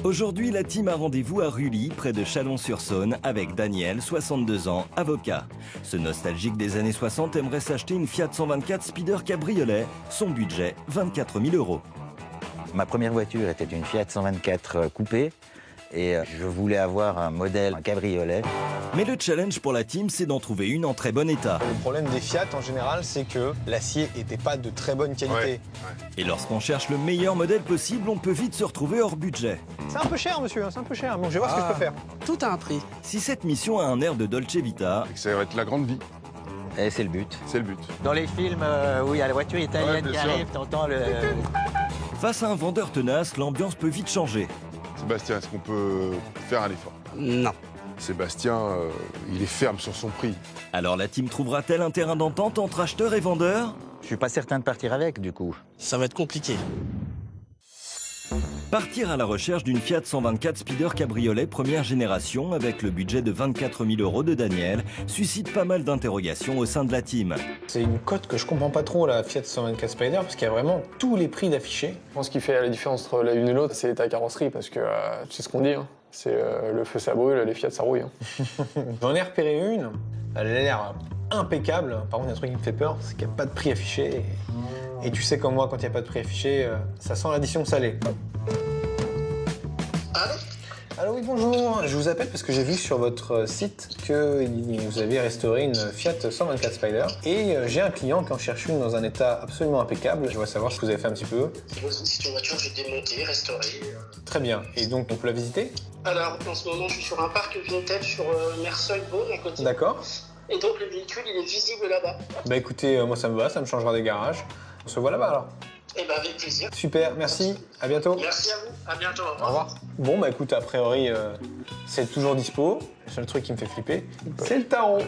Aujourd'hui, la team a rendez-vous à Rully, près de Chalon-sur-Saône, avec Daniel, 62 ans, avocat. Ce nostalgique des années 60 aimerait s'acheter une Fiat 124 Spider cabriolet. Son budget, 24 000 €. Ma première voiture était une Fiat 124 coupé et je voulais avoir un modèle, un cabriolet. Mais le challenge pour la team, c'est d'en trouver une en très bon état. Le problème des Fiat en général, c'est que l'acier n'était pas de très bonne qualité. Et lorsqu'on cherche le meilleur modèle possible, on peut vite se retrouver hors budget. C'est un peu cher, monsieur, c'est un peu cher. Bon, je vais voir ce que je peux faire. Tout a un prix. Si cette mission a un air de Dolce Vita, Ça va être la grande vie, Et c'est le but. c'est le but. Dans les films où il y a la voiture italienne bien qui sûr. arrive, t'entends le... face à un vendeur tenace, l'ambiance peut vite changer. Sébastien, est-ce qu'on peut faire un effort? Non. Sébastien, il est ferme sur son prix. Alors la team trouvera-t-elle un terrain d'entente entre acheteurs et vendeurs? Je suis pas certain de partir avec, du coup. Ça va être compliqué. Partir à la recherche d'une Fiat 124 Spider cabriolet première génération avec le budget de 24 000 € de Daniel suscite pas mal d'interrogations au sein de la team. C'est une cote que je comprends pas trop, la Fiat 124 Spider, parce qu'il y a vraiment tous les prix d'affichés. Je pense qu'il fait la différence entre l'une et l'autre, c'est ta carrosserie, parce que c'est ce qu'on dit, hein. C'est le feu ça brûle, les Fiat ça rouille. Hein. J'en ai repéré une, elle a l'air impeccable. Par contre, il y a un truc qui me fait peur, c'est qu'il n'y a pas de prix affiché. Et tu sais comme moi, quand il n'y a pas de prix affiché, ça sent l'addition salée. Allô, oui, bonjour. Je vous appelle parce que j'ai vu sur votre site que vous avez restauré une Fiat 124 Spider. Et j'ai un client qui en cherche une dans un état absolument impeccable. Je voudrais savoir ce que vous avez fait un petit peu. C'est une voiture que j'ai démontée, restaurée. Très bien. Et donc, on peut la visiter? Alors, en ce moment, je suis sur un parc vintage sur Merseuil-Beaune à côté. D'accord. Et donc, le véhicule, il est visible là-bas. Bah écoutez, moi ça me va, ça me changera des garages. On se voit là-bas alors. Et ben avec plaisir. Super, merci. À bientôt. Merci à vous. À bientôt. Au revoir. Bon, bah écoute, a priori, c'est toujours dispo. Le seul truc qui me fait flipper, c'est le tarot.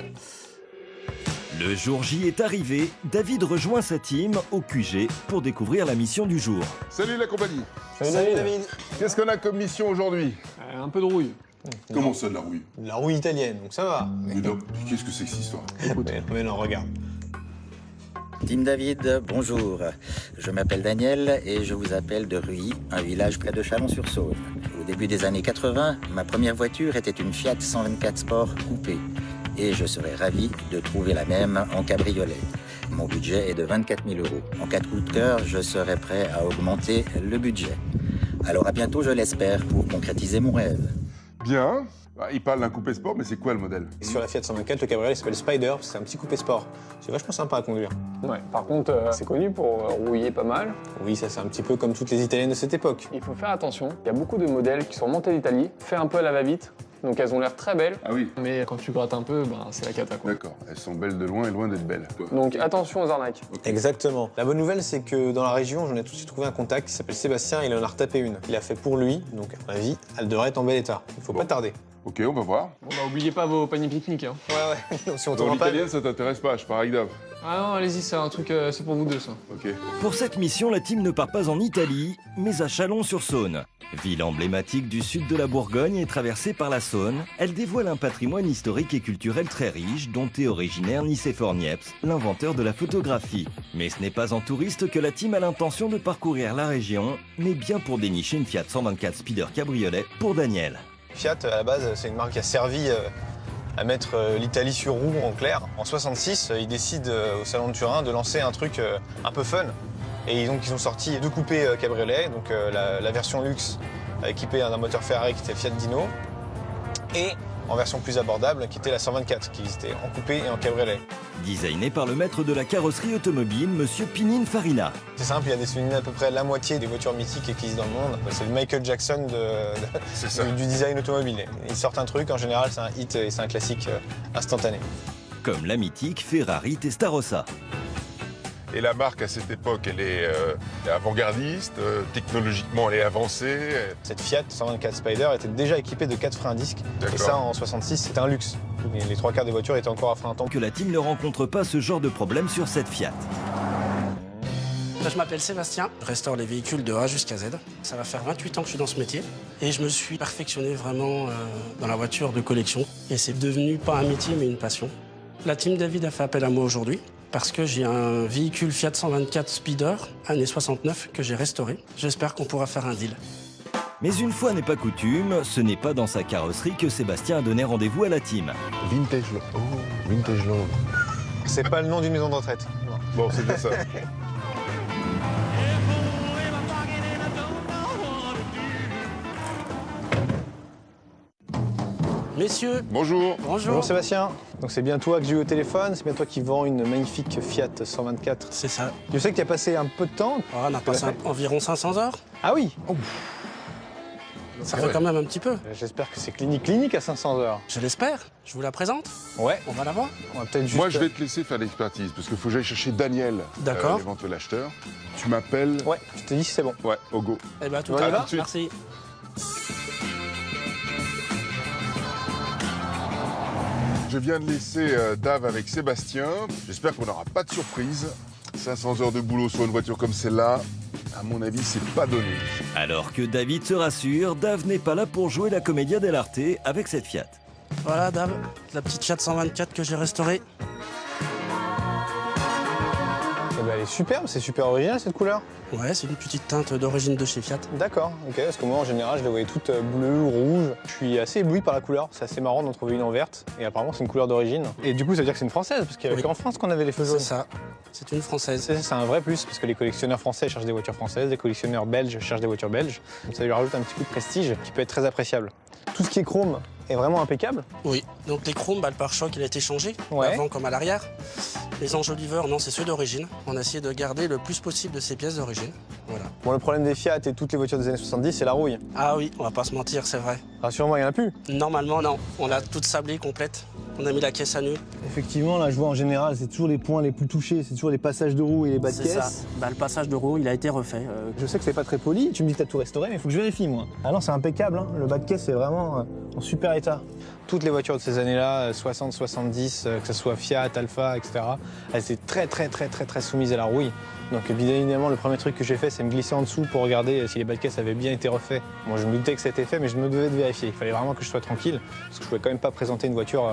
Le jour J est arrivé, David rejoint sa team au QG pour découvrir la mission du jour. Salut la compagnie. Salut David. Qu'est-ce qu'on a comme mission aujourd'hui? Un peu de rouille. Comment ça, de la rouille? La rouille italienne, donc ça va. Mais non, qu'est-ce que c'est que cette histoire? Mais non, regarde. Team David, bonjour. Je m'appelle Daniel et je vous appelle de Rully, un village près de Chalon-sur-Saône. Au début des années 80, ma première voiture était une Fiat 124 Sport coupé. Et je serais ravi de trouver la même en cabriolet. Mon budget est de 24 000 €. En cas de coup de cœur, je serai prêt à augmenter le budget. Alors à bientôt, je l'espère, pour concrétiser mon rêve. Bien. Bah, il parle d'un coupé sport, mais c'est quoi le modèle? Sur la Fiat 124, le cabriolet s'appelle Spider, parce que c'est un petit coupé sport. C'est vachement sympa à conduire. Ouais. Par contre, c'est connu pour rouiller pas mal. Oui, ça c'est un petit peu comme toutes les italiennes de cette époque. Il faut faire attention. Il y a beaucoup de modèles qui sont montés d'Italie, fait un peu à la va-vite. Donc elles ont l'air très belles. Ah oui. Mais quand tu grattes un peu, c'est la cata, quoi. D'accord, elles sont belles de loin et loin d'être belles. Donc attention aux arnaques. Exactement. La bonne nouvelle, c'est que dans la région, j'en ai tout de suite trouvé un contact qui s'appelle Sébastien, il en a retapé une. Il a fait pour lui, donc à mon avis, elle devrait être en bel état. Il faut pas tarder. Ok, on va voir. Bon, oubliez pas vos paniers pique-nique, hein. Ouais. Si on Dans t'en pas. l'italien, ça t'intéresse pas, je pars avec Dave. Ah non, allez-y, c'est un truc, c'est pour vous deux, ça. Ok. Pour cette mission, la team ne part pas en Italie, mais à Chalon-sur-Saône. Ville emblématique du sud de la Bourgogne et traversée par la Saône, elle dévoile un patrimoine historique et culturel très riche dont est originaire Nicéphore Niepce, l'inventeur de la photographie. Mais ce n'est pas en touriste que la team a l'intention de parcourir la région, mais bien pour dénicher une Fiat 124 Spider cabriolet pour Daniel. Fiat, à la base, c'est une marque qui a servi à mettre l'Italie sur roue en clair. En 66, ils décident au Salon de Turin de lancer un truc un peu fun. Et donc ils ont sorti deux coupés cabriolets, donc la version luxe équipée d'un moteur Ferrari qui était le Fiat Dino, et en version plus abordable qui était la 124, qui était en coupé et en cabriolet. Designé par le maître de la carrosserie automobile, Monsieur Pininfarina. C'est simple, il y a dessiné à peu près la moitié des voitures mythiques qui existent dans le monde. C'est le Michael Jackson du design automobile. Ils sortent un truc, en général c'est un hit et c'est un classique instantané. Comme la mythique Ferrari Testarossa. Et la marque, à cette époque, elle est avant-gardiste, technologiquement, elle est avancée. Cette Fiat 124 Spider était déjà équipée de 4 freins à disque. D'accord. Et ça, en 66, c'était un luxe. Les trois quarts des voitures étaient encore à frein à temps. Que la team ne rencontre pas ce genre de problème sur cette Fiat. Je m'appelle Sébastien, je restaure les véhicules de A jusqu'à Z. Ça va faire 28 ans que je suis dans ce métier et je me suis perfectionné vraiment dans la voiture de collection. Et c'est devenu pas un métier mais une passion. La team David a fait appel à moi aujourd'hui parce que j'ai un véhicule Fiat 124 Spider, année 69, que j'ai restauré. J'espère qu'on pourra faire un deal. Mais une fois n'est pas coutume, ce n'est pas dans sa carrosserie que Sébastien a donné rendez-vous à la team. Vintage Land. Oh, Vintage Land. C'est pas le nom d'une maison de retraite. Non. Bon, c'est bien ça. Messieurs, Bonjour. bonjour. Bonjour Sébastien. Donc c'est bien toi que j'ai eu au téléphone, c'est bien toi qui vends une magnifique Fiat 124. C'est ça. Je sais que tu as passé un peu de temps. On a passé environ 500 heures. Ah oui. Ça Ah fait ouais. quand même un petit peu. J'espère que c'est clinique à 500 heures. Je l'espère. Je vous la présente. Ouais. On va la voir. On va peut-être juste. Moi, je vais te laisser faire l'expertise parce qu'il faut que j'aille chercher Daniel, D'accord. l'éventuel acheteur. Tu m'appelles. Ouais, je te dis si c'est bon. Ouais, au go. Eh bien, tout On y à va l'heure. tout de Merci. Je viens de laisser Dave avec Sébastien. J'espère qu'on n'aura pas de surprise. 500 heures de boulot sur une voiture comme celle-là, à mon avis, c'est pas donné. Alors que David se rassure, Dave n'est pas là pour jouer la commedia dell'arte avec cette Fiat. Voilà, Dave, la petite Fiat 124 que j'ai restaurée. Eh ben, elle est superbe, c'est super original cette couleur. Ouais, c'est une petite teinte d'origine de chez Fiat. D'accord, ok, parce que moi en général je les voyais toutes bleues ou rouges. Je suis assez ébloui par la couleur, c'est assez marrant d'en trouver une en verte. Et apparemment c'est une couleur d'origine. Et du coup ça veut dire que c'est une française, parce qu'il n'y avait Oui. qu'en France qu'on avait les feux C'est jaunes. ça. C'est une française. C'est un vrai plus, parce que les collectionneurs français cherchent des voitures françaises, les collectionneurs belges cherchent des voitures belges. Donc ça lui rajoute un petit coup de prestige qui peut être très appréciable. Tout ce qui est chrome est vraiment impeccable. Oui. Donc les chromes, le pare-choc, il a été changé, Ouais. à l'avant comme à l'arrière. Les enjoliveurs, non, c'est ceux d'origine. On a essayé de garder le plus possible de ces pièces d'origine. Voilà. Bon, le problème des Fiat et toutes les voitures des années 70, c'est la rouille. Ah oui, on va pas se mentir, c'est vrai. Rassure-moi, il n'y en a plus. Normalement, non. On l'a toute sablée, complète. On a mis la caisse à nu. Effectivement, là, je vois en général, c'est toujours les points les plus touchés, c'est toujours les passages de roues et les bas de C'est ça. caisse. Bah, le passage de roue, il a été refait. Je sais que c'est pas très poli, tu me dis que t'as tout restauré, mais il faut que je vérifie, moi. Ah non, c'est impeccable, hein. Le bas de caisse, c'est vraiment en super état. Toutes les voitures de ces années-là, 60, 70, que ce soit Fiat, Alfa, etc., elles étaient très soumises à la rouille. Donc bien évidemment, le premier truc que j'ai fait, c'est me glisser en dessous pour regarder si les bas de caisse avaient bien été refaits. Moi, je me doutais que c'était fait, mais je me devais de vérifier. Il fallait vraiment que je sois tranquille, parce que je pouvais quand même pas présenter une voiture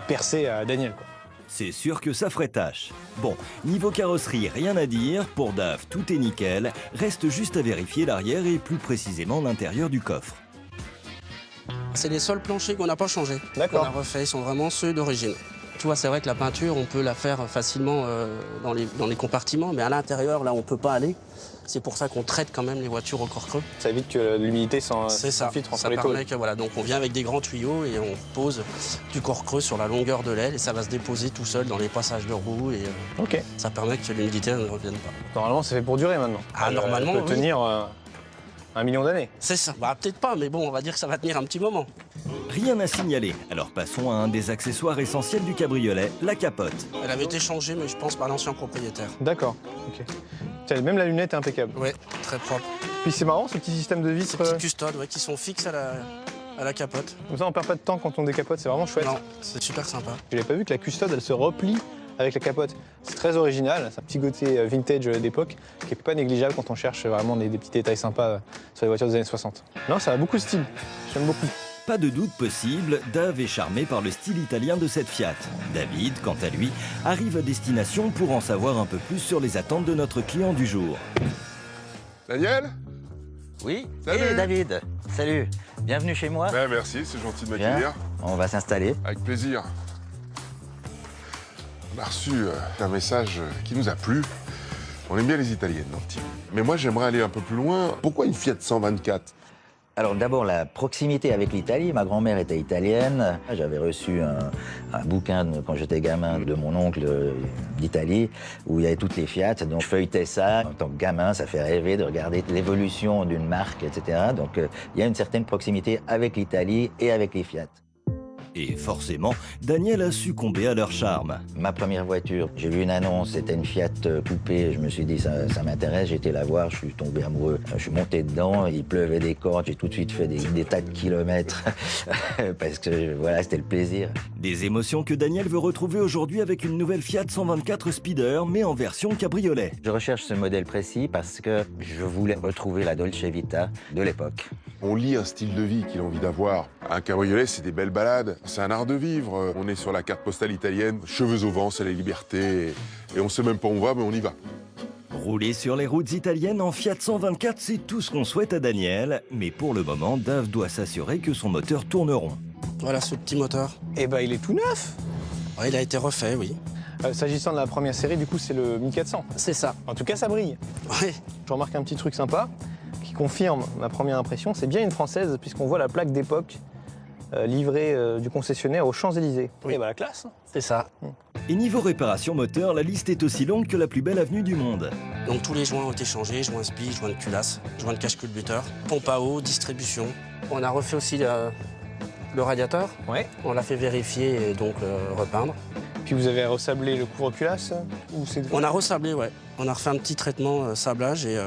percée à Daniel, quoi. C'est sûr que ça ferait tâche. Bon, niveau carrosserie, rien à dire. Pour Dave, tout est nickel. Reste juste à vérifier l'arrière et plus précisément l'intérieur du coffre. C'est les sols planchers qu'on n'a pas changés. D'accord. On a refait, ils sont vraiment ceux d'origine. Tu vois, c'est vrai que la peinture, on peut la faire facilement dans les compartiments, mais à l'intérieur, là, on peut pas aller. C'est pour ça qu'on traite quand même les voitures au corps creux. Ça évite que l'humidité C'est ça. s'infiltre entre Ça les tôles. permet que, voilà, donc on vient avec des grands tuyaux et on pose du corps creux sur la longueur de l'aile et ça va se déposer tout seul dans les passages de roues et Ok. ça permet que l'humidité ne revienne pas. Normalement, c'est fait pour durer maintenant. Ah, normalement, elle peut oui. tenir 1 million d'années. C'est ça. Bah, peut-être pas, mais bon, on va dire que ça va tenir un petit moment. Rien à signaler. Alors passons à un des accessoires essentiels du cabriolet, la capote. Elle avait été changée, mais je pense par l'ancien propriétaire. D'accord. Ok. Tiens, même la lunette est impeccable. Ouais, très propre. Puis c'est marrant ce petit système de Ces vitres. petites custodes ouais, qui sont fixes à la capote. Comme ça, on perd pas de temps quand on décapote. C'est vraiment chouette. Non, c'est super sympa. Je n'avais pas vu que la custode, elle se replie avec la capote. C'est très original. C'est un petit côté vintage d'époque qui n'est pas négligeable quand on cherche vraiment des petits détails sympas sur les voitures des années 60. Non, ça a beaucoup de style. J'aime beaucoup. Pas de doute possible, Dave est charmé par le style italien de cette Fiat. David, quant à lui, arrive à destination pour en savoir un peu plus sur les attentes de notre client du jour. Daniel? Oui. Salut. Et David, salut. Bienvenue chez moi. Ben, merci, c'est gentil de Viens, m'accueillir. on va s'installer. Avec plaisir. On a reçu un message qui nous a plu. On aime bien les Italiennes dans le team. Mais moi, j'aimerais aller un peu plus loin. Pourquoi une Fiat 124? Alors d'abord, la proximité avec l'Italie. Ma grand-mère était italienne. J'avais reçu un bouquin quand j'étais gamin de mon oncle d'Italie où il y avait toutes les Fiat. Donc je feuilletais ça. En tant que gamin, ça fait rêver de regarder l'évolution d'une marque, etc. Donc il y a une certaine proximité avec l'Italie et avec les Fiat. Et forcément, Daniel a succombé à leur charme. Ma première voiture, j'ai vu une annonce, c'était une Fiat coupée, je me suis dit ça m'intéresse, j'ai été la voir, je suis tombé amoureux. Je suis monté dedans, il pleuvait des cordes, j'ai tout de suite fait des tas de kilomètres parce que voilà, c'était le plaisir. Des émotions que Daniel veut retrouver aujourd'hui avec une nouvelle Fiat 124 Speeder, mais en version cabriolet. Je recherche ce modèle précis parce que je voulais retrouver la Dolce Vita de l'époque. On lit un style de vie qu'il a envie d'avoir. Un cabriolet, c'est des belles balades, c'est un art de vivre. On est sur la carte postale italienne, cheveux au vent, c'est la liberté. Et on sait même pas où on va, mais on y va. Rouler sur les routes italiennes en Fiat 124, c'est tout ce qu'on souhaite à Daniel. Mais pour le moment, Dave doit s'assurer que son moteur tourne rond. Voilà ce petit moteur. Eh ben, il est tout neuf. Ouais, il a été refait, oui. S'agissant de la première série, du coup, c'est le 1400. C'est ça. En tout cas, ça brille. Oui. Je remarque un petit truc sympa qui confirme ma première impression. C'est bien une française, puisqu'on voit la plaque d'époque livrée du concessionnaire aux Champs-Élysées. Oui. Eh ben, la classe. C'est ça. Et niveau réparation moteur, la liste est aussi longue que la plus belle avenue du monde. Donc tous les joints ont été changés, joints spi, joints de culasse, joints de cache-culbuteur, pompe à eau, distribution. On a refait aussi le radiateur. Ouais. On l'a fait vérifier et donc repeindre. Puis vous avez resablé le couvre-culasse ou c'est... On a resablé, ouais. On a refait un petit traitement sablage et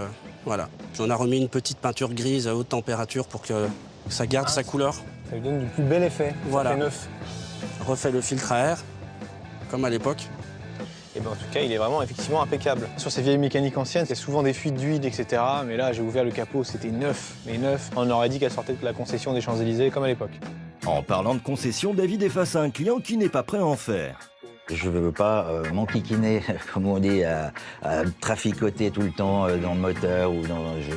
voilà. Puis on a remis une petite peinture grise à haute température pour que ça garde sa couleur. Ça lui donne du plus bel effet. Voilà. Ça fait neuf. Refait le filtre à air, comme à l'époque. Et ben en tout cas, il est vraiment effectivement impeccable. Sur ces vieilles mécaniques anciennes, il y a souvent des fuites d'huile, etc. Mais là, j'ai ouvert le capot, c'était neuf. Mais neuf, on aurait dit qu'elle sortait de la concession des Champs-Élysées, comme à l'époque. En parlant de concession, David est face à un client qui n'est pas prêt à en faire. Je veux pas m'enquiquiner, comme on dit, à traficoter tout le temps dans le moteur.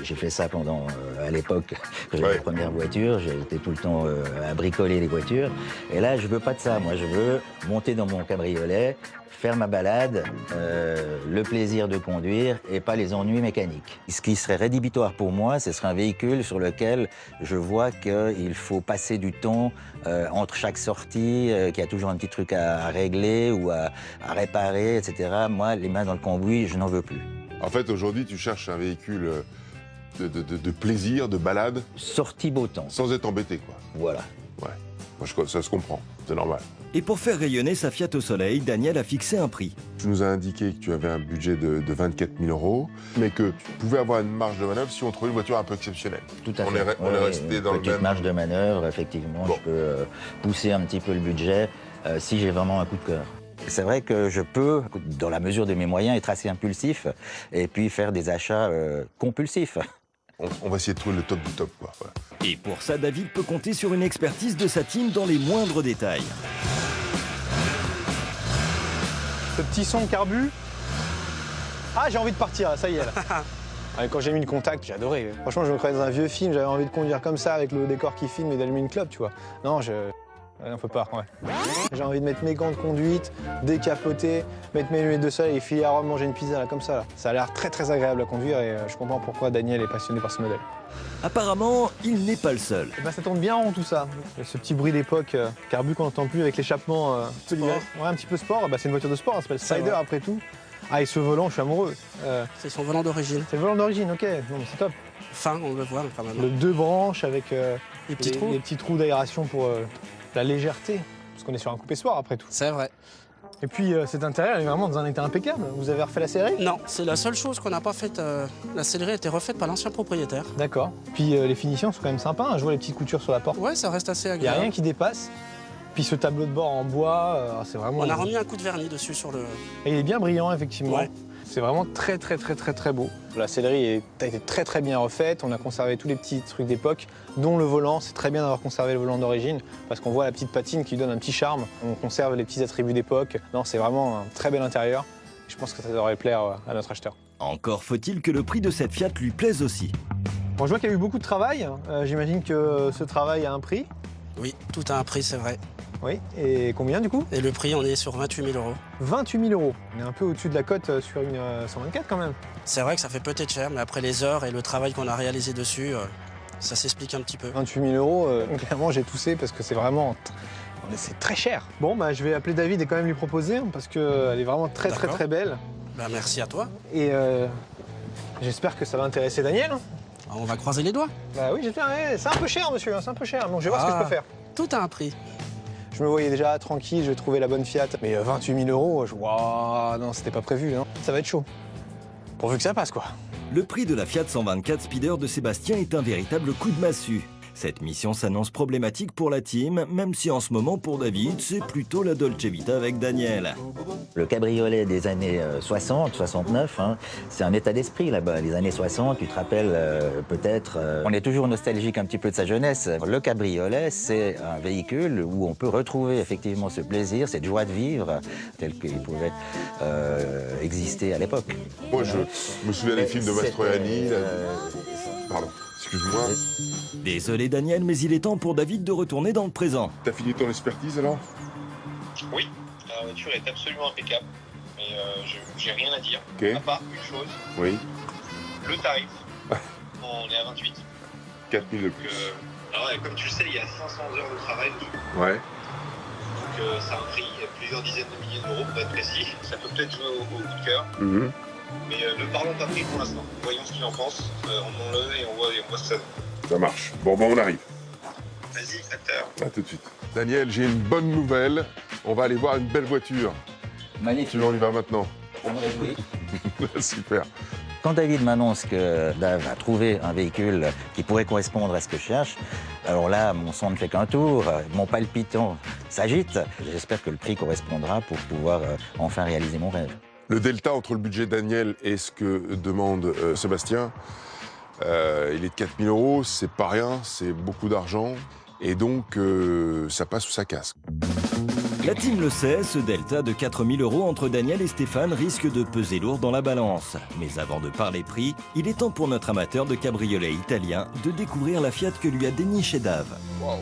J'ai fait ça pendant, à l'époque, que j'avais la première voiture. J'ai été tout le temps à bricoler les voitures. Et là, je veux pas de ça. Moi, je veux monter dans mon cabriolet, faire ma balade, le plaisir de conduire et pas les ennuis mécaniques. Ce qui serait rédhibitoire pour moi, ce serait un véhicule sur lequel je vois qu'il faut passer du temps entre chaque sortie, qu'il y a toujours un petit truc à régler ou à réparer, etc. Moi, les mains dans le cambouis, je n'en veux plus. En fait, aujourd'hui, tu cherches un véhicule de plaisir, de balade. Sortie beau temps. Sans être embêté, quoi. Voilà. Ouais. Moi, ça se comprend. C'est normal. Et pour faire rayonner sa Fiat au soleil, Daniel a fixé un prix. Tu nous as indiqué que tu avais un budget de 24 000 €, mais que tu pouvais avoir une marge de manœuvre si on trouvait une voiture un peu exceptionnelle. Tout à fait. On est resté dans le petite même... marge de manœuvre, effectivement. Bon. Je peux pousser un petit peu le budget si j'ai vraiment un coup de cœur. C'est vrai que je peux, dans la mesure de mes moyens, être assez impulsif et puis faire des achats compulsifs. On va essayer de trouver le top du top, quoi. Voilà. Et pour ça, David peut compter sur une expertise de sa team dans les moindres détails. Ce petit son de carbu. Ah, j'ai envie de partir, là, ça y est. Là. Quand j'ai mis le contact, j'ai adoré. Franchement, je me croyais dans un vieux film, j'avais envie de conduire comme ça, avec le décor qui filme et d'allumer une clope, tu vois. Non, on peut pas, ouais. J'ai envie de mettre mes gants de conduite, décapoter, mettre mes lunettes de soleil et filer à Rome manger une pizza, là, comme ça. Là. Ça a l'air très très agréable à conduire et je comprends pourquoi Daniel est passionné par ce modèle. Apparemment, il n'est pas le seul. Et ben, ça tourne bien rond tout ça. Ce petit bruit d'époque, carbu qu'on n'entend plus avec l'échappement. Ouais, un petit peu sport. Bah, c'est une voiture de sport, elle s'appelle Spider après tout. Ah, et ce volant, je suis amoureux. C'est son volant d'origine. C'est le volant d'origine, ok. Non, mais c'est top. Fin, on le voit quand même. Le 2 branches avec les petits trous d'aération pour la légèreté. Parce qu'on est sur un coupé sport après tout. C'est vrai. Et puis cet intérieur est vraiment dans un état impeccable. Vous avez refait la sellerie? Non, c'est la seule chose qu'on n'a pas faite. La sellerie a été refaite par l'ancien propriétaire. D'accord. Puis les finitions sont quand même sympas. Je vois les petites coutures sur la porte. Ouais, ça reste assez Il n'y a agréable. rien qui dépasse. Puis ce tableau de bord en bois, c'est vraiment... On a remis un coup de vernis dessus sur le... Et il est bien brillant, effectivement. Ouais. C'est vraiment très très très très très beau. La sellerie a été très très bien refaite. On a conservé tous les petits trucs d'époque, dont le volant. C'est très bien d'avoir conservé le volant d'origine parce qu'on voit la petite patine qui lui donne un petit charme. On conserve les petits attributs d'époque. Non, c'est vraiment un très bel intérieur. Je pense que ça devrait plaire à notre acheteur. Encore faut-il que le prix de cette Fiat lui plaise aussi. Bon, je vois qu'il y a eu beaucoup de travail. J'imagine que ce travail a un prix. Oui, tout a un prix, c'est vrai. Oui. Et combien du coup? Et le prix, on est sur 28 000 €. 28 000 €. On est un peu au-dessus de la cote sur une 124 quand même. C'est vrai que ça fait peut-être cher, mais après les heures et le travail qu'on a réalisé dessus, ça s'explique un petit peu. 28 000 €, clairement j'ai toussé parce que c'est vraiment... C'est très cher. Bon, bah, je vais appeler David et quand même lui proposer hein, parce qu'elle est vraiment très très D'accord. très belle. Bah, merci à toi. Et j'espère que ça va intéresser Daniel. On va croiser les doigts. Bah oui, j'espère. C'est un peu cher, monsieur, hein, c'est un peu cher. Bon, je vais voir ce que je peux faire. Tout a un prix. Je me voyais déjà tranquille, je vais trouver la bonne Fiat. Mais 28 000 €, waouh, non, c'était pas prévu. Hein. Ça va être chaud. Pourvu que ça passe, quoi. Le prix de la Fiat 124 Speeder de Sébastien est un véritable coup de massue. Cette mission s'annonce problématique pour la team, même si en ce moment pour David, c'est plutôt la Dolce Vita avec Daniel. Le cabriolet des années 60, 69, hein, c'est un état d'esprit là-bas. Les années 60, tu te rappelles peut-être, on est toujours nostalgique un petit peu de sa jeunesse. Le cabriolet, c'est un véhicule où on peut retrouver effectivement ce plaisir, cette joie de vivre, tel qu'il pouvait exister à l'époque. Moi, je me souviens des films de Mastroianni. Pardon, excuse-moi. Désolé Daniel, mais il est temps pour David de retourner dans le présent. T'as fini ton expertise alors? Oui, la voiture est absolument impeccable. Mais j'ai rien à dire. Ok. À part une chose, Oui. le tarif. On est à 28. 4000 de plus. Alors, comme tu le sais, il y a 500 heures de travail dessus. Ouais. Donc ça a un prix, plusieurs dizaines de milliers d'euros pour être précis. Ça peut peut-être jouer au coup de cœur. Mhm. Mais ne parlons pas prix pour l'instant. Voyons ce qu'il en pense. Emmenons-le et on voit ce que ça donne. Ça marche. Bon, on arrive. Vas-y, à tout à l'heure. À tout de suite. Daniel, j'ai une bonne nouvelle. On va aller voir une belle voiture. Magnifique. On y va maintenant. Oui. Super. Quand David m'annonce que Dave a trouvé un véhicule qui pourrait correspondre à ce que je cherche, alors là, mon sang ne fait qu'un tour, mon palpitant s'agite. J'espère que le prix correspondra pour pouvoir enfin réaliser mon rêve. Le delta entre le budget de Daniel et ce que demande Sébastien, il est de 4000 €, c'est pas rien, c'est beaucoup d'argent. Et donc, ça passe ou ça casse. La team le sait, ce delta de 4000 € entre Daniel et Stéphane risque de peser lourd dans la balance. Mais avant de parler prix, il est temps pour notre amateur de cabriolet italien de découvrir la Fiat que lui a déniché Dave. Waouh.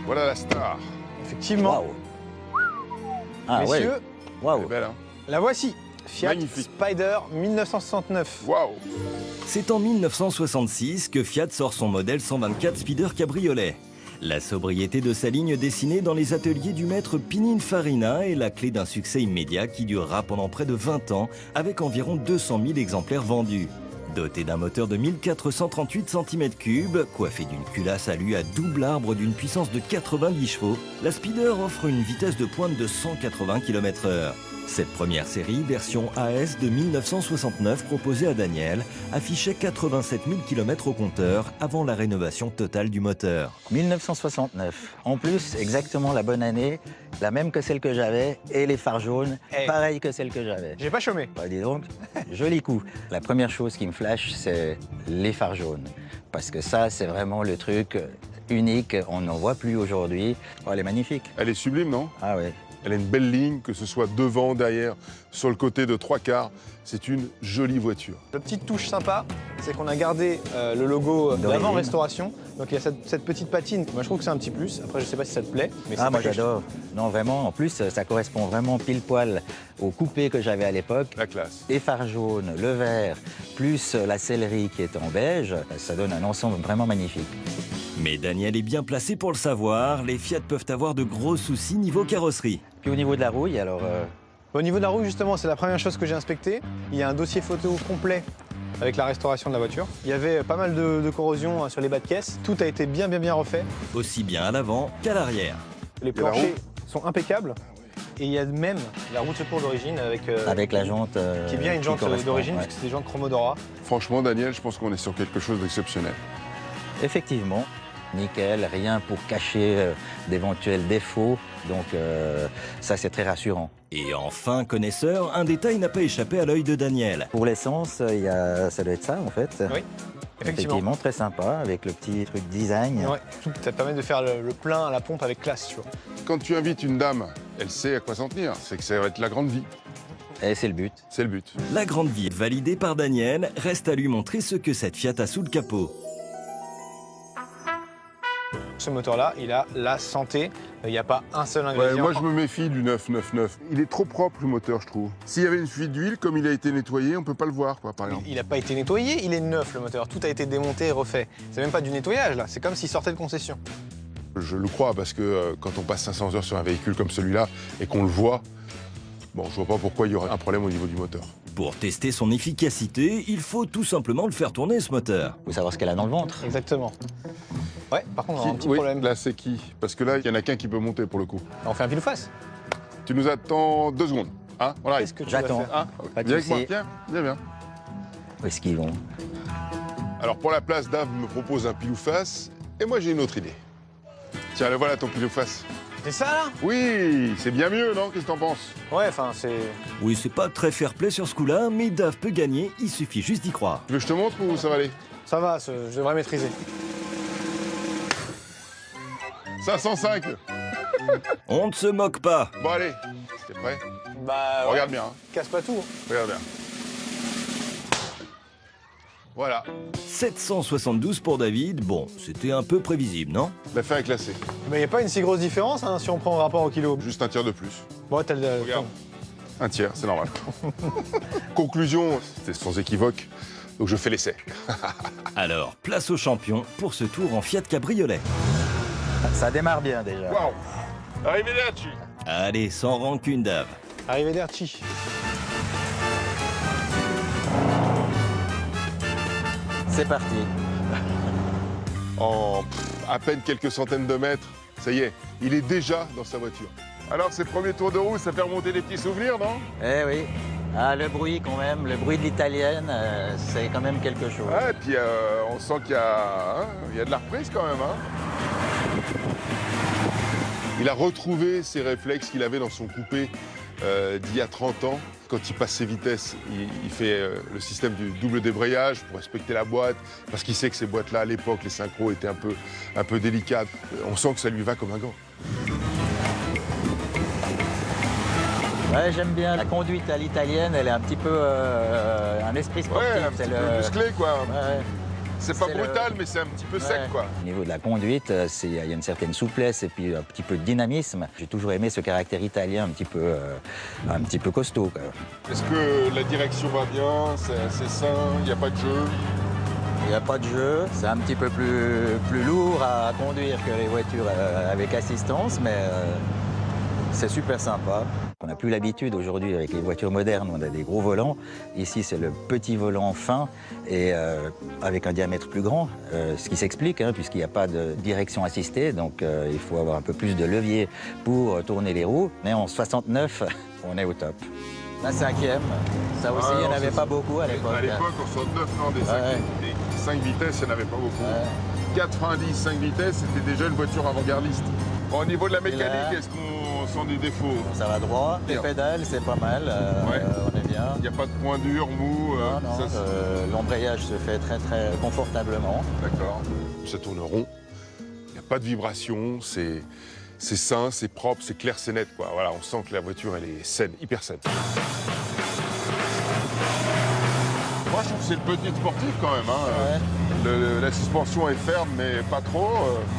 Voilà la star. Effectivement. Ah Messieurs, ouais. Waouh. Elle est belle, hein? la voici. Fiat Magnifique. Spider 1969. Waouh. C'est en 1966 que Fiat sort son modèle 124 Spider Cabriolet. La sobriété de sa ligne dessinée dans les ateliers du maître Pininfarina est la clé d'un succès immédiat qui durera pendant près de 20 ans avec environ 200 000 exemplaires vendus. Dotée d'un moteur de 1438 cm3, coiffée d'une culasse à lui à double arbre d'une puissance de 90 chevaux, la Spider offre une vitesse de pointe de 180 km/h. Cette première série, version AS de 1969 proposée à Daniel, affichait 87 000 km au compteur avant la rénovation totale du moteur. 1969. En plus, exactement la bonne année, la même que celle que j'avais, et les phares jaunes, pareil que celle que j'avais. J'ai pas chômé. Bah, dis donc, joli coup. La première chose qui me flash, c'est les phares jaunes. Parce que ça, c'est vraiment le truc unique, on n'en voit plus aujourd'hui. Oh, elle est magnifique. Elle est sublime, non? Ah ouais. Elle a une belle ligne, que ce soit devant, derrière, sur le côté de 3/4. C'est une jolie voiture. La petite touche sympa, c'est qu'on a gardé le logo d'avant restauration. Donc il y a cette petite patine. Moi je trouve que c'est un petit plus. Après je sais pas si ça te plaît. Mais Ah moi j'adore. Non vraiment, en plus ça correspond vraiment pile poil au coupé que j'avais à l'époque. La classe. Les phares jaunes, le vert, plus la sellerie qui est en beige, ça donne un ensemble vraiment magnifique. Mais Daniel est bien placé pour le savoir, les Fiat peuvent avoir de gros soucis niveau carrosserie. Puis au niveau de la rouille, alors... Au niveau de la rouille, justement, c'est la première chose que j'ai inspectée. Il y a un dossier photo complet avec la restauration de la voiture. Il y avait pas mal de corrosion sur les bas de caisse. Tout a été bien refait. Aussi bien à l'avant qu'à l'arrière. Les planchers sont impeccables. Et il y a même la roue de secours d'origine avec la jante... qui est bien une jante d'origine, parce que c'est des jantes Chromodora. Franchement, Daniel, je pense qu'on est sur quelque chose d'exceptionnel. Effectivement. Nickel, rien pour cacher d'éventuels défauts, donc ça c'est très rassurant. Et enfin, connaisseur, un détail n'a pas échappé à l'œil de Daniel. Pour l'essence, ça doit être ça en fait. Oui, effectivement. Très sympa, avec le petit truc design. Ouais, ça permet de faire le plein à la pompe avec classe, tu vois. Quand tu invites une dame, elle sait à quoi s'en tenir, c'est que ça va être la grande vie. Et c'est le but. C'est le but. La grande vie validée par Daniel, reste à lui montrer ce que cette Fiat a sous le capot. Ce moteur-là, il a la santé. Il n'y a pas un seul Ouais, ingrédient. moi, je me méfie du 999. Il est trop propre, le moteur, je trouve. S'il y avait une fuite d'huile, comme il a été nettoyé, on peut pas le voir, quoi, par exemple. Il n'a pas été nettoyé, il est neuf, le moteur. Tout a été démonté et refait. C'est même pas du nettoyage, là. C'est comme s'il sortait de concession. Je le crois, parce que quand on passe 500 heures sur un véhicule comme celui-là et qu'on le voit, bon, je vois pas pourquoi il y aurait un problème au niveau du moteur. Pour tester son efficacité, il faut tout simplement le faire tourner, ce moteur. Il faut savoir ce qu'elle a dans le ventre. Exactement. Ouais, par contre, on a un petit problème. Là, c'est qui? Parce que là, il y en a qu'un qui peut monter, pour le coup. On fait un pile ou face. Tu nous attends 2 secondes. Hein, on arrive. Qu'est-ce que tu vas J'attends. faire Hein, Pas de viens avec moi, souci. viens. Où est-ce qu'ils vont? Alors pour la place, Dave me propose un pile ou face, et moi j'ai une autre idée. Tiens, le voilà ton pile ou face. C'est ça, là? Oui, c'est bien mieux, non? Qu'est-ce que t'en penses? Ouais, enfin, c'est... Oui, c'est pas très fair-play sur ce coup-là, mais Dave peut gagner, il suffit juste d'y croire. Tu veux que je te montre ou ça va aller? Ça va, je devrais maîtriser. 505. On ne se moque pas. Bon allez, t'es prêt? Bah, ouais. Regarde bien, hein. Casse pas tout. Regarde bien. Voilà, 772 pour David, bon, c'était un peu prévisible, non? l'affaire est classée. Mais y a pas une si grosse différence, hein, si on prend en rapport au kilo. Juste un tiers de plus. Bon, t'as le... Regarde. Un tiers, c'est normal. Conclusion, c'est sans équivoque, donc je fais l'essai. Alors, place au champion pour ce tour en Fiat Cabriolet. Ça démarre bien déjà. Waouh! Arrivé là-dessus. Allez, sans rancune, Dave. Arrivederci. C'est parti. En à peine quelques centaines de mètres, ça y est, il est déjà dans sa voiture. Alors, ces premiers tours de roue, ça fait remonter des petits souvenirs, non? Eh oui. Ah, le bruit quand même, le bruit de l'italienne, c'est quand même quelque chose. Ouais, et puis on sent qu'il y a de la reprise quand même. Hein. Il a retrouvé ses réflexes qu'il avait dans son coupé d'il y a 30 ans. Quand il passe ses vitesses, il fait le système du double débrayage pour respecter la boîte, parce qu'il sait que ces boîtes-là, à l'époque, les synchros étaient un peu délicates. On sent que ça lui va comme un gant. Ouais, j'aime bien. La conduite à l'italienne, elle est un petit peu un esprit sportif. Ouais, un petit peu musclé, quoi. Ouais. C'est pas C'est brutal, mais c'est un petit peu sec, quoi. Au niveau de la conduite, il y a une certaine souplesse et puis un petit peu de dynamisme. J'ai toujours aimé ce caractère italien un petit peu costaud, quoi. Est-ce que la direction va bien? C'est assez sain? Il n'y a pas de jeu? Il n'y a pas de jeu. C'est un petit peu plus lourd à conduire que les voitures avec assistance, mais c'est super sympa. On n'a plus l'habitude aujourd'hui avec les voitures modernes, on a des gros volants. Ici, c'est le petit volant fin et avec un diamètre plus grand, ce qui s'explique, hein, puisqu'il n'y a pas de direction assistée, donc il faut avoir un peu plus de levier pour tourner les roues. Mais en 69, on est au top. La 5e, ça aussi, il n'y en avait pas beaucoup à l'époque. À l'époque, en 69, non, des 5 vitesses, il n'y en avait pas beaucoup. Ouais. 90, 5 vitesses, c'était déjà une voiture avant-gardiste. Bon, au niveau de la mécanique, là, est-ce qu'on sent des défauts? Ça va droit, les Bien. pédales, c'est pas mal, Ouais. on est bien. Il n'y a pas de point dur, mou. Non, l'embrayage se fait très très confortablement. D'accord. Ça tourne rond. Il n'y a pas de vibration. C'est sain, c'est propre, c'est clair, c'est net, quoi. Voilà, on sent que la voiture, elle est saine, hyper saine. Moi, je trouve que c'est le petit sportif quand même. Hein. Ouais. La suspension est ferme, mais pas trop.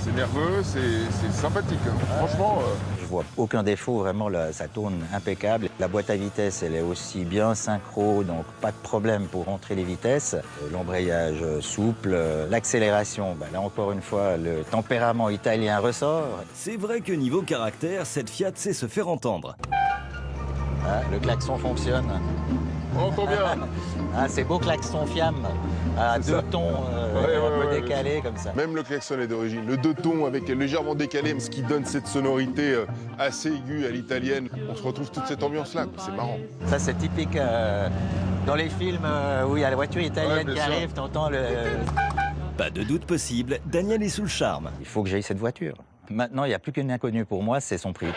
C'est nerveux, c'est sympathique. Hein. Franchement. Je vois aucun défaut, vraiment, ça tourne impeccable. La boîte à vitesse, elle est aussi bien synchro, donc pas de problème pour rentrer les vitesses. L'embrayage souple, l'accélération, là encore une fois, le tempérament italien ressort. C'est vrai que niveau caractère, cette Fiat sait se faire entendre. Ah, le klaxon fonctionne. On entend bien. Ah, c'est beau klaxon fiamme, à C'est 2 ça. tons un peu décalés comme ça. Même le klaxon est d'origine. Le 2 tons avec légèrement décalé, ce qui donne cette sonorité assez aiguë à l'italienne. On se retrouve toute cette ambiance-là. C'est marrant. Ça, c'est typique dans les films où il y a la voiture italienne Ouais, bien qui sûr. arrive, t'entends le... Pas de doute possible, Daniel est sous le charme. Il faut que j'aille cette voiture. Maintenant, il n'y a plus qu'une inconnue pour moi, c'est son prix.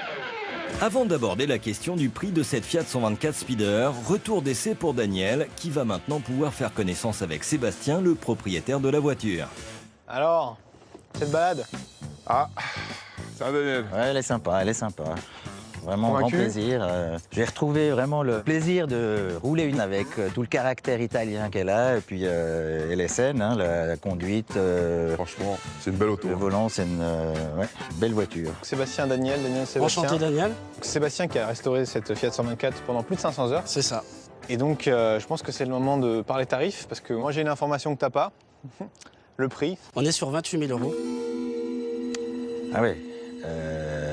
Avant d'aborder la question du prix de cette Fiat 124 Speeder, retour d'essai pour Daniel, qui va maintenant pouvoir faire connaissance avec Sébastien, le propriétaire de la voiture. Alors, cette balade? Ah, c'est un Daniel. Ouais, elle est sympa, elle est sympa. Vraiment grand Convaincu? plaisir. J'ai retrouvé vraiment le plaisir de rouler une avec tout le caractère italien qu'elle a. Et puis, elle est saine, hein, la conduite, Franchement, c'est une belle auto. le volant, c'est une belle voiture. Sébastien, Daniel, Sébastien. Enchanté, Daniel. Sébastien qui a restauré cette Fiat 124 pendant plus de 500 heures. C'est ça. Et donc, je pense que c'est le moment de parler tarifs, parce que moi j'ai une information que t'as pas. Le prix. On est sur 28 000 €. Ah oui.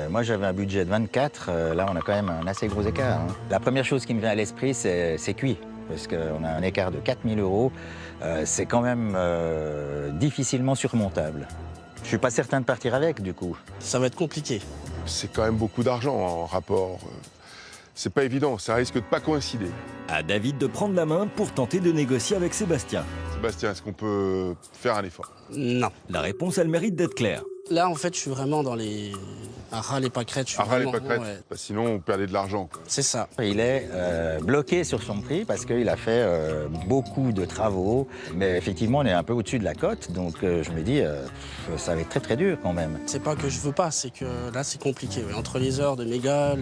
Moi, j'avais un budget de 24. Là, on a quand même un assez gros écart. Hein. La première chose qui me vient à l'esprit, c'est cuit. Parce qu'on a un écart de 4 000 €. C'est quand même difficilement surmontable. Je suis pas certain de partir avec, du coup. Ça va être compliqué. C'est quand même beaucoup d'argent en rapport. C'est pas évident, ça risque de pas coïncider. À David de prendre la main pour tenter de négocier avec Sébastien. Bastien, est-ce qu'on peut faire un effort? Non. La réponse a le mérite d'être claire. Là, en fait, je suis vraiment dans les... à ras les pâquerettes. Je suis vraiment... pas crête, ouais. bah, sinon on perdait de l'argent. C'est ça. Il est bloqué sur son prix parce qu'il a fait beaucoup de travaux. Mais effectivement, on est un peu au-dessus de la cote. Donc je me dis, ça va être très très dur quand même. C'est pas que je veux pas, c'est que là, c'est compliqué. Ouais. Entre les heures de méga,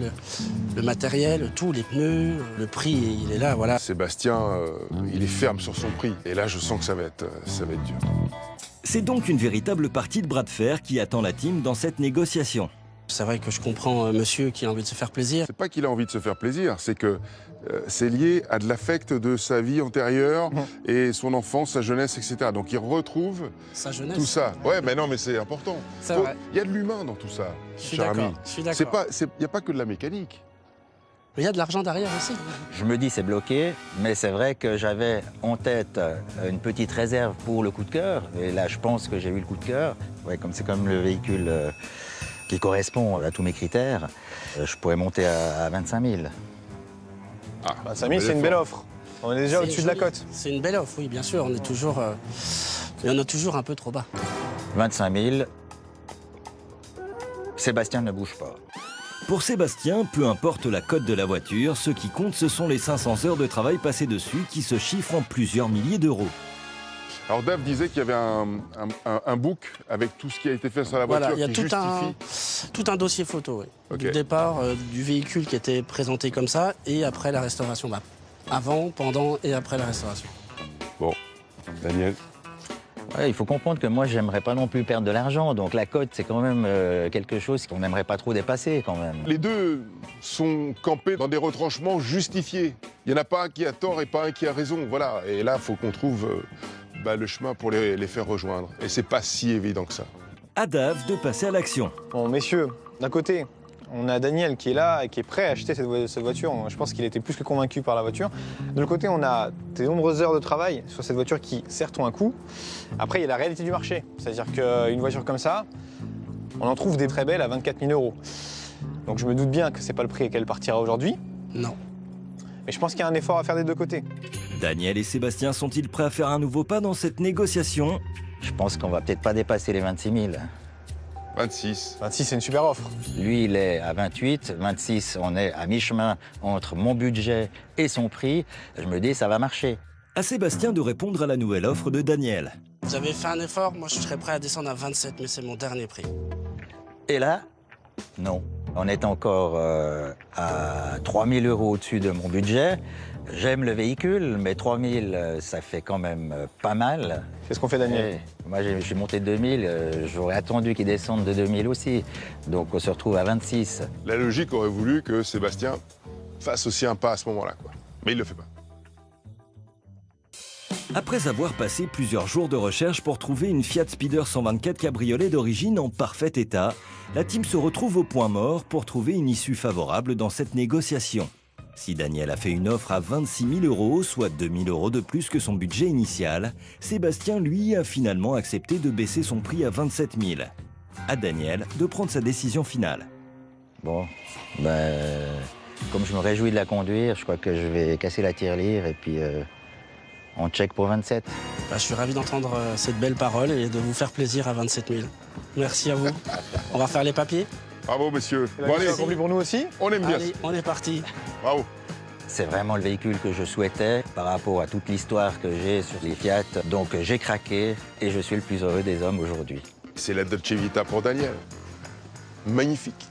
le matériel, tout, les pneus, le prix, il est là, voilà. Sébastien, il est ferme sur son prix. Et là, je sens que ça va être dur. C'est donc une véritable partie de bras de fer qui attend la team dans cette négociation. C'est vrai que je comprends monsieur qui a envie de se faire plaisir. C'est pas qu'il a envie de se faire plaisir, c'est que c'est lié à de l'affect de sa vie antérieure et son enfance, sa jeunesse, etc. Donc il retrouve Sa jeunesse. tout ça. Ouais, mais non, mais c'est important. C'est vrai. Il y a de l'humain dans tout ça, Je suis cher d'accord. ami. Je suis d'accord. Il n'y a pas que de la mécanique. Mais il y a de l'argent derrière aussi. Je me dis c'est bloqué, mais c'est vrai que j'avais en tête une petite réserve pour le coup de cœur. Et là, je pense que j'ai eu le coup de cœur. Ouais, comme c'est comme le véhicule qui correspond à tous mes critères, je pourrais monter à 25 000. Ah, 25 000, c'est une belle offre. On est déjà C'est au-dessus de la joli. cote. C'est une belle offre, oui, bien sûr. On est toujours... mais on est toujours un peu trop bas. 25 000. Sébastien ne bouge pas. Pour Sébastien, peu importe la cote de la voiture, ce qui compte, ce sont les 500 heures de travail passées dessus qui se chiffrent en plusieurs milliers d'euros. Alors Dave disait qu'il y avait un book avec tout ce qui a été fait sur la voiture Voilà, il y a qui tout un dossier photo, oui. Ok. Du départ, du véhicule qui était présenté comme ça, et après la restauration. Bah, avant, pendant et après la restauration. Bon, Daniel. Ouais, il faut comprendre que moi, j'aimerais pas non plus perdre de l'argent. Donc la cote, c'est quand même quelque chose qu'on n'aimerait pas trop dépasser quand même. Les deux sont campés dans des retranchements justifiés. Il n'y en a pas un qui a tort et pas un qui a raison. Voilà. Et là, il faut qu'on trouve le chemin pour les faire rejoindre. Et c'est pas si évident que ça. À Dave de passer à l'action. Bon, messieurs, d'un côté, on a Daniel qui est là et qui est prêt à acheter cette voiture. Je pense qu'il était plus que convaincu par la voiture. De l'autre côté, on a de nombreuses heures de travail sur cette voiture qui, certes, ont un coût. Après, il y a la réalité du marché. C'est-à-dire qu'une voiture comme ça, on en trouve des très belles à 24 000 €. Donc je me doute bien que c'est pas le prix qu'elle partira aujourd'hui. Non. Mais je pense qu'il y a un effort à faire des deux côtés. Daniel et Sébastien sont-ils prêts à faire un nouveau pas dans cette négociation? Je pense qu'on va peut-être pas dépasser les 26 000. 26. 26, c'est une super offre. Lui, il est à 28. 26, on est à mi-chemin entre mon budget et son prix. Je me dis, ça va marcher. À Sébastien de répondre à la nouvelle offre de Daniel. Vous avez fait un effort, moi je serais prêt à descendre à 27, mais c'est mon dernier prix. Et là, non. On est encore à 3 000 € au-dessus de mon budget. J'aime le véhicule, mais 3 000, ça fait quand même pas mal. C'est ce qu'on fait, Daniel. Et moi, je suis monté de 2 000. J'aurais attendu qu'il descende de 2 000 aussi. Donc, on se retrouve à 26. La logique aurait voulu que Sébastien fasse aussi un pas à ce moment-là, quoi. Mais il le fait pas. Après avoir passé plusieurs jours de recherche pour trouver une Fiat Speeder 124 cabriolet d'origine en parfait état, la team se retrouve au point mort pour trouver une issue favorable dans cette négociation. Si Daniel a fait une offre à 26 000 €, soit 2 000 € de plus que son budget initial, Sébastien, lui, a finalement accepté de baisser son prix à 27 000. À Daniel de prendre sa décision finale. Bon, comme je me réjouis de la conduire, je crois que je vais casser la tirelire et puis on check pour 27. Bah, je suis ravi d'entendre cette belle parole et de vous faire plaisir à 27 000. Merci à vous. On va faire les papiers. Bravo, messieurs. La Bon, mission allez, accomplie pour nous aussi. on aime bien Allez, ça. on est parti. Bravo. C'est vraiment le véhicule que je souhaitais par rapport à toute l'histoire que j'ai sur les Fiat. Donc j'ai craqué et je suis le plus heureux des hommes aujourd'hui. C'est la Dolce Vita pour Daniel. Magnifique.